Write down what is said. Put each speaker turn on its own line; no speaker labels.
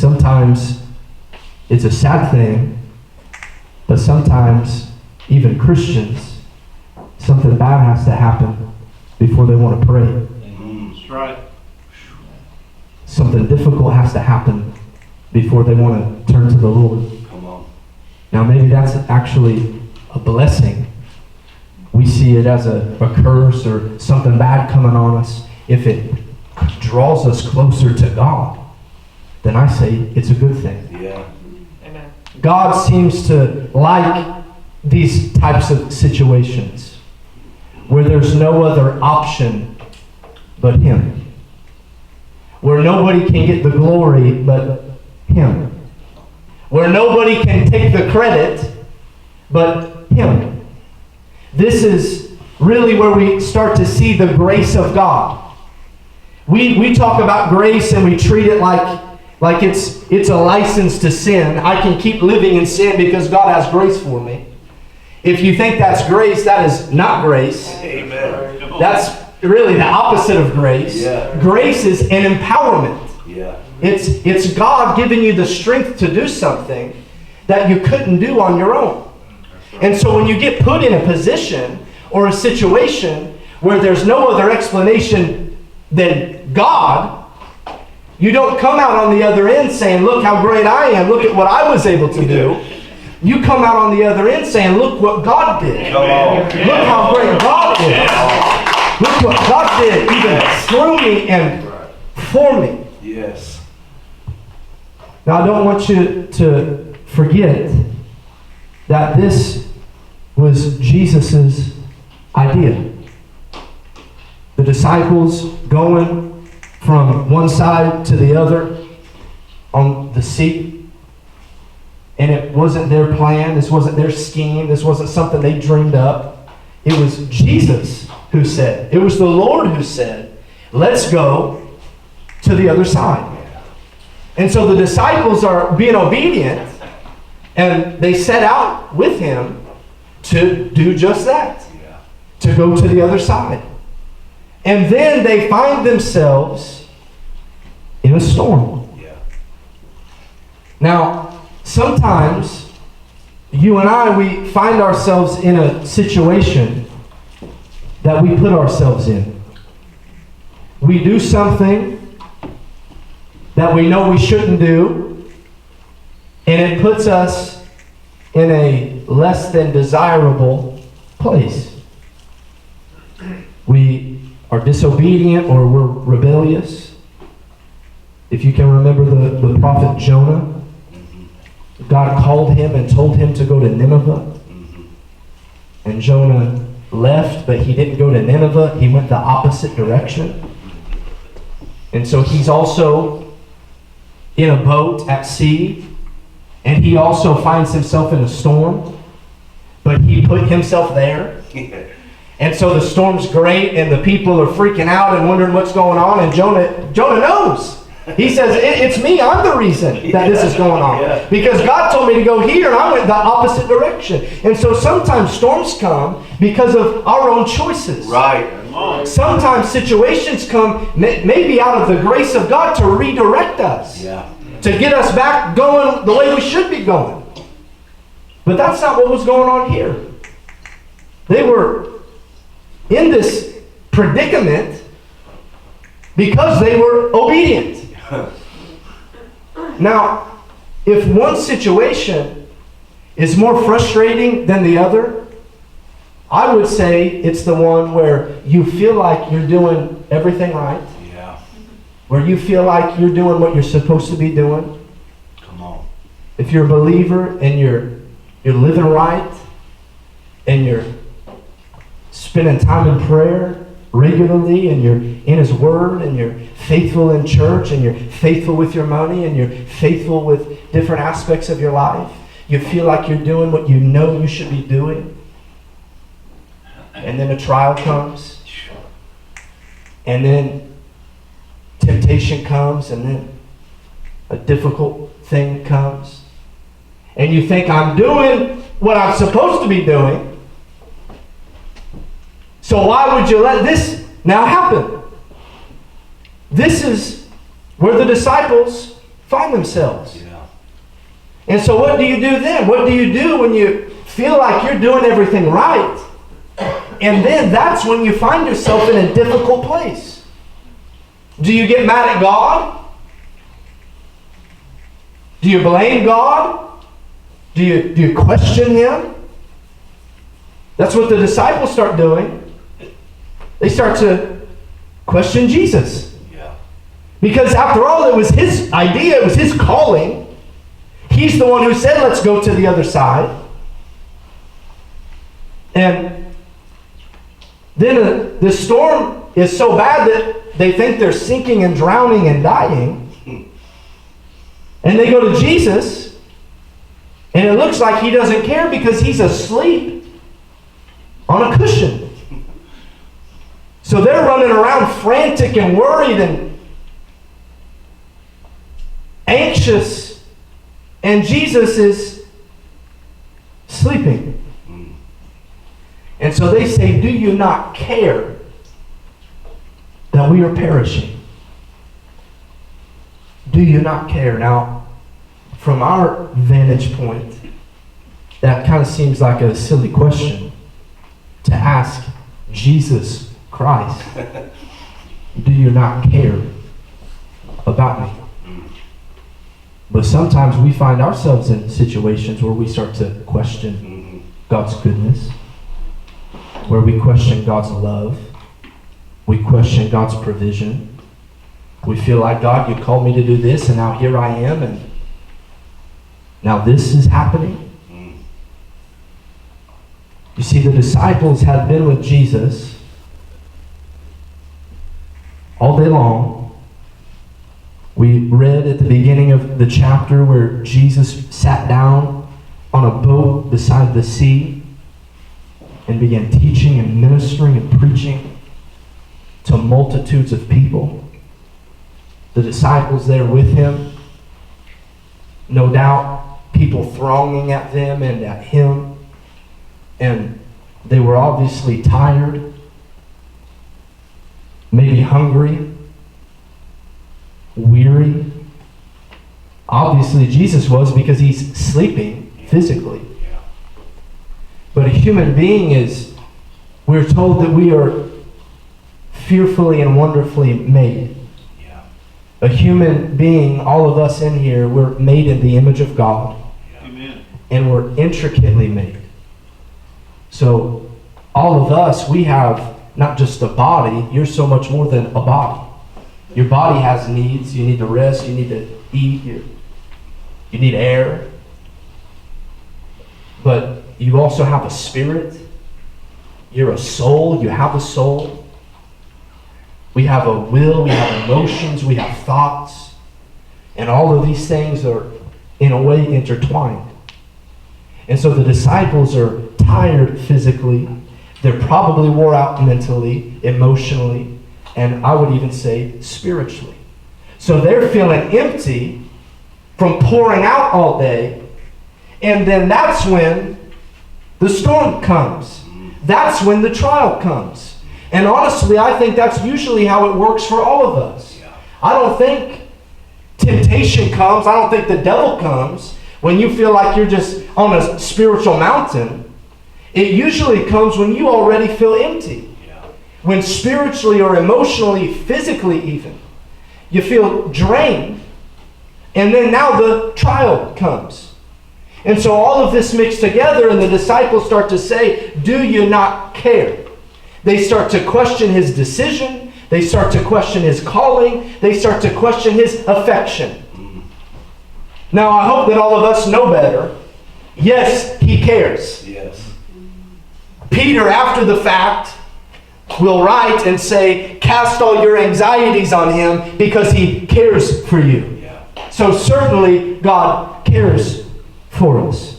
sometimes it's a sad thing, but sometimes even Christians, something bad has to happen before they want to pray.
That's right.
Something difficult has to happen before they want to turn to the Lord.
Come on.
Now maybe that's actually a blessing. We see it as a curse or something bad coming on us. If it draws us closer to God, then I say it's a good thing.
Yeah.
Amen.
God seems to like these types of situations where there's no other option but Him. Where nobody can get the glory but Him. Where nobody can take the credit but Him. This is really where we start to see the grace of God. We talk about grace and we treat it like it's a license to sin. I can keep living in sin because God has grace for me. If you think that's grace, that is not grace.
Amen.
That's really the opposite of grace.
Yeah.
Grace is an empowerment.
Yeah.
It's God giving you the strength to do something that you couldn't do on your own. And so when you get put in a position or a situation where there's no other explanation than God, you don't come out on the other end saying, look how great I am, look at what I was able to do. You come out on the other end saying, look what God did. Look how great God is. Look what God did, even through me and for me.
Yes.
Now I don't want you to forget that this was Jesus' idea. The disciples going from one side to the other on the sea. And it wasn't their plan. This wasn't their scheme. This wasn't something they dreamed up. It was Jesus who said, it was the Lord who said, let's go to the other side. And so the disciples are being obedient, and they set out with Him to do just that, to go to the other side. And then they find themselves in a storm. Now, sometimes you and I, we find ourselves in a situation that we put ourselves in. We do something that we know we shouldn't do, and it puts us in a less than desirable place. We are disobedient or we're rebellious. If you can remember the prophet Jonah, God called him and told him to go to Nineveh. And Jonah left, but he didn't go to Nineveh. He went the opposite direction. And so he's also in a boat at sea, and he also finds himself in a storm, but he put himself there. And so the storm's great, and the people are freaking out and wondering what's going on, and Jonah knows. He says, it's me, I'm the reason that this is going on. Because God told me to go here, and I went the opposite direction. And so sometimes storms come because of our own choices.
Right.
Sometimes situations come maybe out of the grace of God to redirect us. To get us back going the way we should be going. But that's not what was going on here. They were in this predicament because they were obedient. Now, if one situation is more frustrating than the other, I would say it's the one where you feel like you're doing everything right. Where you feel like you're doing what you're supposed to be doing.
Come on.
If you're a believer and you're living right and you're spending time in prayer regularly and you're in His Word and you're faithful in church and you're faithful with your money and you're faithful with different aspects of your life, you feel like you're doing what you know you should be doing. And then a trial comes. And then temptation comes, and then a difficult thing comes. And you think, I'm doing what I'm supposed to be doing. So why would you let this now happen? This is where the disciples find themselves.
Yeah.
And so what do you do then? What do you do when you feel like you're doing everything right? And then that's when you find yourself in a difficult place. Do you get mad at God? Do you blame God? Do you question Him? That's what the disciples start doing. They start to question Jesus.
Yeah.
Because after all, it was His idea, it was His calling. He's the one who said, let's go to the other side. And then the storm is so bad that they think they're sinking and drowning and dying. And they go to Jesus, and it looks like He doesn't care because He's asleep on a cushion. So they're running around frantic and worried and anxious, and Jesus is sleeping. And so they say, do you not care that we are perishing? Do you not care? Now, from our vantage point, that kind of seems like a silly question to ask Jesus Christ. Do you not care about me? But sometimes we find ourselves in situations where we start to question God's goodness, where we question God's love, we question God's provision. We feel like, God, you called me to do this, and now here I am, and now this is happening. You see, the disciples had been with Jesus all day long. We read at the beginning of the chapter where Jesus sat down on a boat beside the sea and began teaching and ministering and preaching to multitudes of people. The disciples there with Him, no doubt people thronging at them and at Him, and they were obviously tired, maybe hungry, weary. Obviously Jesus was, because He's sleeping physically. But a human being is, we're told that we are fearfully and wonderfully made.
Yeah.
A human being, all of us in here, we're made in the image of God.
Yeah. Amen.
And we're intricately made. So all of us, we have not just a body, you're so much more than a body. Your body has needs. You need to rest, you need to eat, you need air. But you also have a spirit. You're a soul. You have a soul. We have a will. We have emotions. We have thoughts. And all of these things are, in a way, intertwined. And so the disciples are tired physically. They're probably wore out mentally, emotionally, and I would even say spiritually. So they're feeling empty from pouring out all day. And then that's when the storm comes. That's when the trial comes. And honestly, I think that's usually how it works for all of us. I don't think temptation comes. I don't think the devil comes when you feel like you're just on a spiritual mountain. It usually comes when you already feel empty. When spiritually or emotionally, physically even, you feel drained. And then now the trial comes. And so all of this mixed together, and the disciples start to say, do you not care? They start to question His decision. They start to question His calling. They start to question His affection. Now, I hope that all of us know better. Yes, He cares.
Yes.
Peter, after the fact, will write and say, cast all your anxieties on Him because He cares for you.
Yeah.
So certainly God cares for us.